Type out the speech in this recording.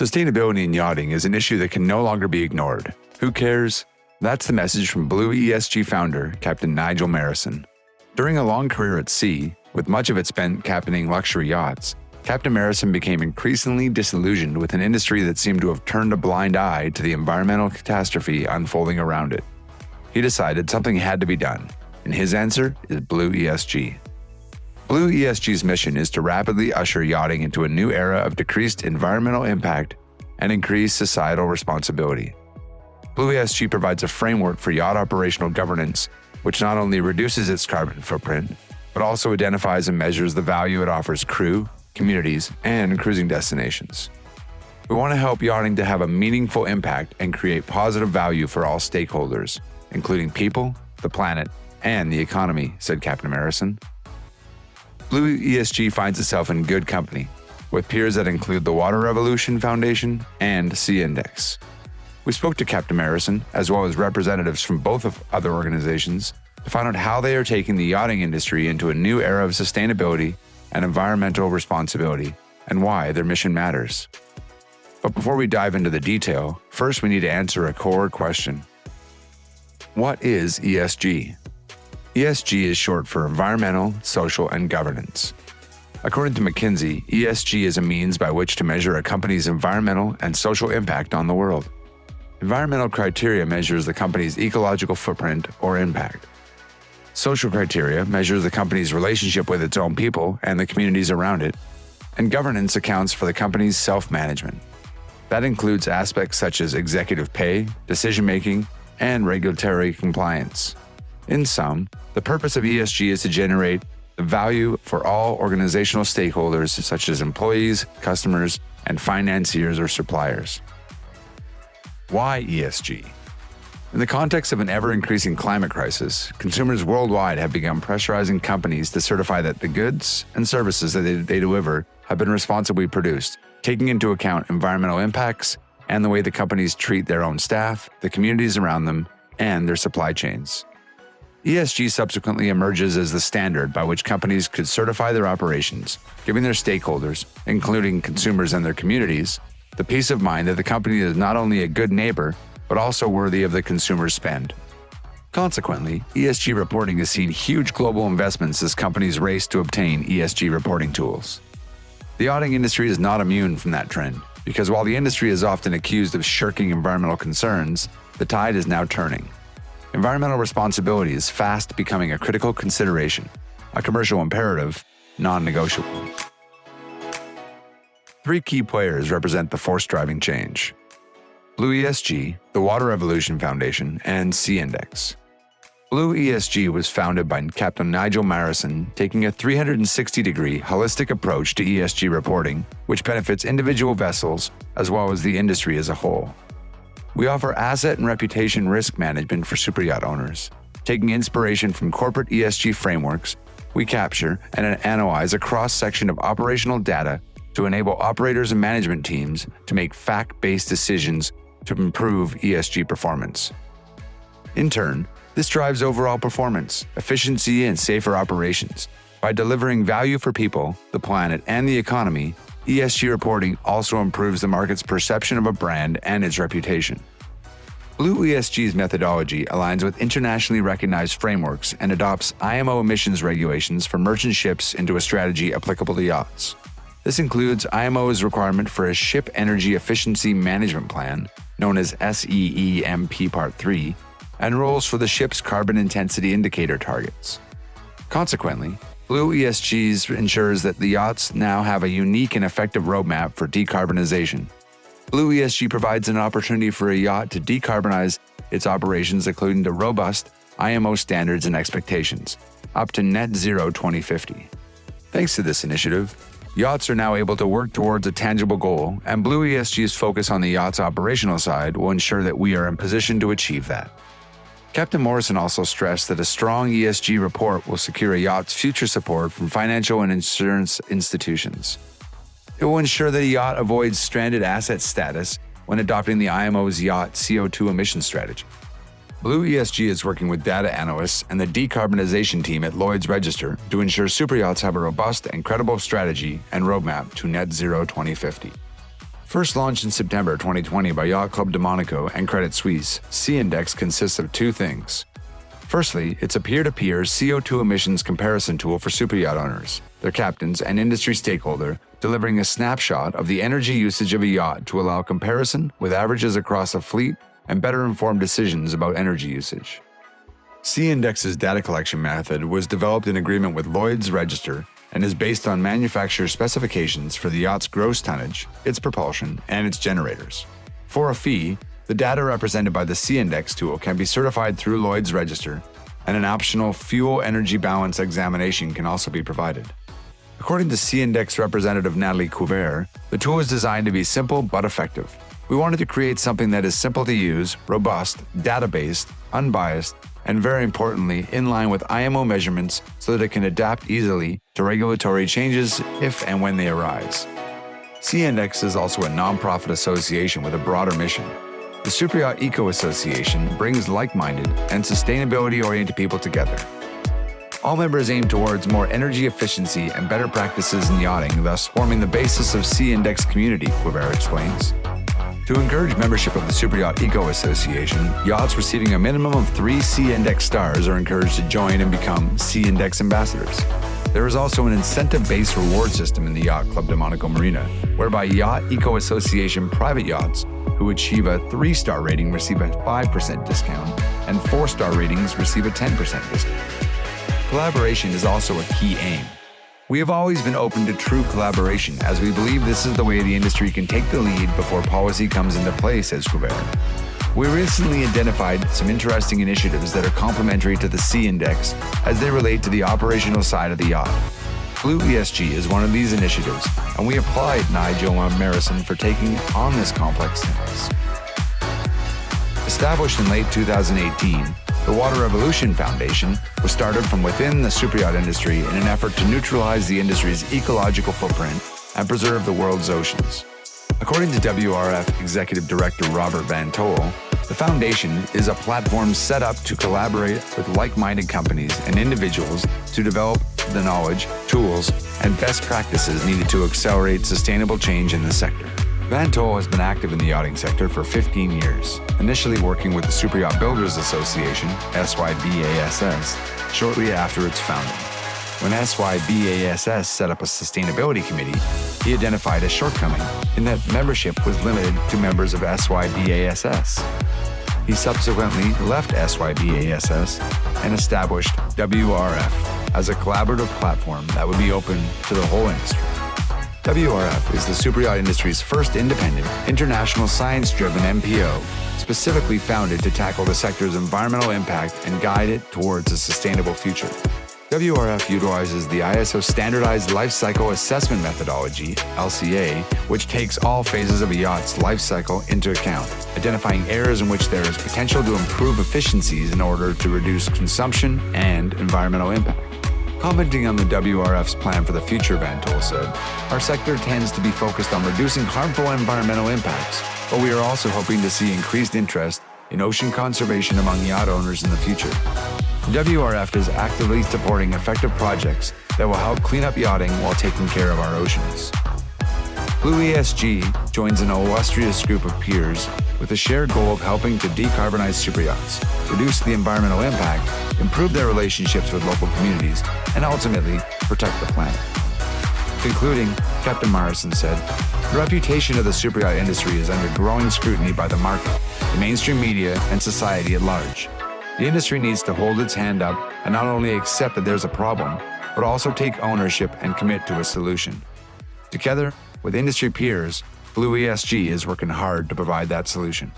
Sustainability in yachting is an issue that can no longer be ignored. Who cares? That's the message from Blue ESG founder, Captain Nigel Marrison. During a long career at sea, with much of it spent captaining luxury yachts, Captain Marrison became increasingly disillusioned with an industry that seemed to have turned a blind eye to the environmental catastrophe unfolding around it. He decided something had to be done, and his answer is Blue ESG. Blue ESG's mission is to rapidly usher yachting into a new era of decreased environmental impact and increased societal responsibility. Blue ESG provides a framework for yacht operational governance, which not only reduces its carbon footprint, but also identifies and measures the value it offers crew, communities, and cruising destinations. We want to help yachting to have a meaningful impact and create positive value for all stakeholders, including people, the planet, and the economy, said Captain Marrison. Blue ESG finds itself in good company, with peers that include the Water Revolution Foundation and Sea Index. We spoke to Captain Marrison, as well as representatives from both of other organizations, to find out how they are taking the yachting industry into a new era of sustainability and environmental responsibility, and why their mission matters. But before we dive into the detail, first we need to answer a core question. What is ESG? ESG is short for Environmental, Social, and Governance. According to McKinsey, ESG is a means by which to measure a company's environmental and social impact on the world. Environmental criteria measures the company's ecological footprint or impact. Social criteria measures the company's relationship with its own people and the communities around it. And governance accounts for the company's self-management. That includes aspects such as executive pay, decision-making, and regulatory compliance. In sum, the purpose of ESG is to generate the value for all organizational stakeholders such as employees, customers, and financiers or suppliers. Why ESG? In the context of an ever-increasing climate crisis, consumers worldwide have begun pressurizing companies to certify that the goods and services that they deliver have been responsibly produced, taking into account environmental impacts and the way the companies treat their own staff, the communities around them, and their supply chains. ESG subsequently emerges as the standard by which companies could certify their operations, giving their stakeholders, including consumers and their communities, the peace of mind that the company is not only a good neighbor, but also worthy of the consumer's spend. Consequently, ESG reporting has seen huge global investments as companies race to obtain ESG reporting tools. The yachting industry is not immune from that trend, because while the industry is often accused of shirking environmental concerns, the tide is now turning. Environmental responsibility is fast becoming a critical consideration, a commercial imperative, non-negotiable. Three key players represent the force driving change: Blue ESG, the Water Revolution Foundation, and Sea Index. Blue ESG was founded by Captain Nigel Marrison, taking a 360-degree holistic approach to ESG reporting, which benefits individual vessels as well as the industry as a whole. We offer asset and reputation risk management for superyacht owners. Taking inspiration from corporate ESG frameworks, we capture and analyze a cross-section of operational data to enable operators and management teams to make fact-based decisions to improve ESG performance. In turn, this drives overall performance, efficiency, and safer operations. By delivering value for people, the planet, and the economy, ESG reporting also improves the market's perception of a brand and its reputation. Blue ESG's methodology aligns with internationally recognized frameworks and adopts IMO emissions regulations for merchant ships into a strategy applicable to yachts. This includes IMO's requirement for a Ship Energy Efficiency Management Plan, known as SEEMP Part 3, and rules for the ship's carbon intensity indicator targets. Consequently, Blue ESG ensures that the yachts now have a unique and effective roadmap for decarbonization. Blue ESG provides an opportunity for a yacht to decarbonize its operations according to robust IMO standards and expectations, up to net zero 2050. Thanks to this initiative, yachts are now able to work towards a tangible goal, and Blue ESG's focus on the yacht's operational side will ensure that we are in position to achieve that. Captain Marrison also stressed that a strong ESG report will secure a yacht's future support from financial and insurance institutions. It will ensure that a yacht avoids stranded asset status when adopting the IMO's yacht CO2 emission strategy. Blue ESG is working with data analysts and the decarbonization team at Lloyd's Register to ensure superyachts have a robust and credible strategy and roadmap to net zero 2050. First launched in September 2020 by Yacht Club de Monaco and Credit Suisse, C-Index consists of two things. Firstly, it's a peer-to-peer CO2 emissions comparison tool for superyacht owners, their captains, and industry stakeholder, delivering a snapshot of the energy usage of a yacht to allow comparison with averages across a fleet and better informed decisions about energy usage. C-Index's data collection method was developed in agreement with Lloyd's Register and is based on manufacturer specifications for the yacht's gross tonnage, its propulsion, and its generators. For a fee, the data represented by the C-Index tool can be certified through Lloyd's Register, and an optional fuel energy balance examination can also be provided. According to C-Index representative Natalie Couvert, the tool is designed to be simple but effective. We wanted to create something that is simple to use, robust, data-based, unbiased, and very importantly, in line with IMO measurements so that it can adapt easily to regulatory changes if and when they arise. C-Index is also a non-profit association with a broader mission. The Superyacht Eco Association brings like-minded and sustainability-oriented people together. All members aim towards more energy efficiency and better practices in yachting, thus forming the basis of C-Index community, Couvert explains. To encourage membership of the Superyacht Eco Association, yachts receiving a minimum of 3 C-Index stars are encouraged to join and become C-Index ambassadors. There is also an incentive-based reward system in the Yacht Club de Monaco Marina, whereby Yacht Eco Association private yachts who achieve a 3-star rating receive a 5% discount, and 4-star ratings receive a 10% discount. Collaboration is also a key aim. We have always been open to true collaboration, as we believe this is the way the industry can take the lead before policy comes into play, says Couvert. We recently identified some interesting initiatives that are complementary to the C-Index as they relate to the operational side of the yacht. Blue ESG is one of these initiatives, and we applaud Nigel Marrison for taking on this complex task. Established in late 2018, the Water Revolution Foundation was started from within the superyacht industry in an effort to neutralize the industry's ecological footprint and preserve the world's oceans. According to WRF Executive Director Robert Van Tol, the foundation is a platform set up to collaborate with like-minded companies and individuals to develop the knowledge, tools, and best practices needed to accelerate sustainable change in the sector. Van Tol has been active in the yachting sector for 15 years, initially working with the Superyacht Builders Association, SYBASS, shortly after its founding. When SYBASS set up a sustainability committee, he identified a shortcoming in that membership was limited to members of SYBASS. He subsequently left SYBASS and established WRF as a collaborative platform that would be open to the whole industry. WRF is the superyacht industry's first independent, international science-driven MPO, specifically founded to tackle the sector's environmental impact and guide it towards a sustainable future. WRF utilizes the ISO Standardized Life Cycle Assessment Methodology, LCA, which takes all phases of a yacht's life cycle into account, identifying areas in which there is potential to improve efficiencies in order to reduce consumption and environmental impact. Commenting on the WRF's plan for the future, Van Tol said, "Our sector tends to be focused on reducing harmful environmental impacts, but we are also hoping to see increased interest in ocean conservation among yacht owners in the future. WRF is actively supporting effective projects that will help clean up yachting while taking care of our oceans." Blue ESG joins an illustrious group of peers with a shared goal of helping to decarbonize superyachts, reduce the environmental impact, improve their relationships with local communities, and ultimately protect the planet. Concluding, Captain Marrison said, "The reputation of the superyacht industry is under growing scrutiny by the market, the mainstream media, and society at large. The industry needs to hold its hand up and not only accept that there's a problem, but also take ownership and commit to a solution. Together, with industry peers, Blue ESG is working hard to provide that solution."